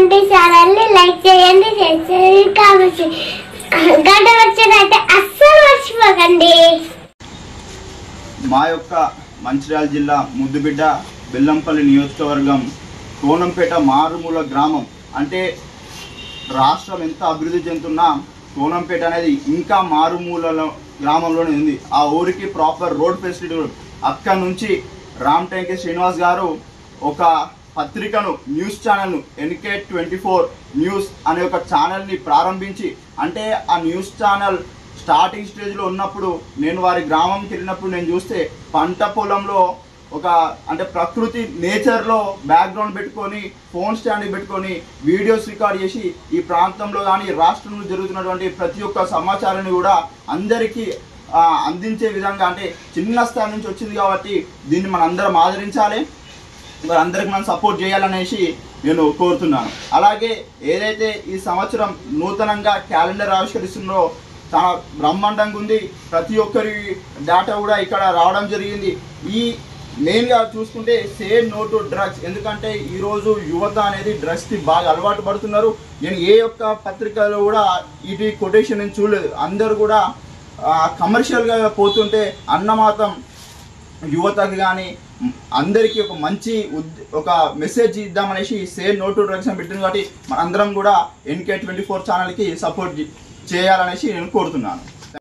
చేయండి, ఛానల్ని లైక్ చేయండి, షేర్ చేయండి, కామెంట్ చేయండి. గంట వచ్చేదైతే అస్సలు మర్చిపోకండి. మా యొక్క మంచిర్యాల జిల్లా ముద్దుబిడ్డ బెల్లంపల్లి నియోజకవర్గం కోనంపేట మారుమూల గ్రామం. అంటే రాష్ట్రం ఎంత అభివృద్ధి చెందుతున్నా కోనంపేట అనేది ఇంకా మారుమూల గ్రామంలోనే ఉంది. ఆ ఊరికి ప్రాపర్ రోడ్ ఫెసిలిటీ. అక్కడి నుంచి రామటంకి శ్రీనివాస్ గారు ఒక పత్రికను, న్యూస్ ఛానల్ను NK24 న్యూస్ అనే ఒక ఛానల్ని ప్రారంభించి, అంటే ఆ న్యూస్ ఛానల్ స్టార్టింగ్ స్టేజ్లో ఉన్నప్పుడు నేను వారి గ్రామంకి వెళ్ళినప్పుడు నేను చూస్తే పంట పొలంలో అంటే ప్రకృతి నేచర్లో బ్యాక్గ్రౌండ్ పెట్టుకొని ఫోన్ స్టాండ్ పెట్టుకొని వీడియోస్ రికార్డ్ చేసి ఈ ప్రాంతంలో కానీ రాష్ట్రంలో జరుగుతున్నటువంటి ప్రతి ఒక్క సమాచారాన్ని కూడా అందరికీ అందించే విధంగా, అంటే చిన్న స్థాయి నుంచి వచ్చింది కాబట్టి దీన్ని మనం అందరం ఆదరించాలి, అందరికి మనం సపోర్ట్ చేయాలనేసి నేను కోరుతున్నాను. అలాగే ఏదైతే ఈ సంవత్సరం నూతనంగా క్యాలెండర్ ఆవిష్కరిస్తున్నారో చాలా బ్రహ్మాండంగా ఉంది. ప్రతి ఒక్కరి డేటా కూడా ఇక్కడ రావడం జరిగింది. ఈ మెయిన్గా చూసుకుంటే సే నో టు డ్రగ్స్. ఎందుకంటే ఈరోజు యువత అనేది డ్రగ్స్కి బాగా అలవాటు పడుతున్నారు. నేను ఏ ఒక్క పత్రికలో కూడా ఇది కొటేషన్ నేను చూడలేదు. అందరూ కూడా కమర్షియల్గా పోతుంటే అన్నమాతం యువతకి కానీ అందరికీ ఒక మంచి ఒక మెసేజ్ ఇద్దామనేసి సే నో టు డ్రగ్స్ అని పెట్టింది. కాబట్టి మనందరం కూడా NK24 ఛానల్కి సపోర్ట్ చేయాలనేసి నేను కోరుతున్నాను.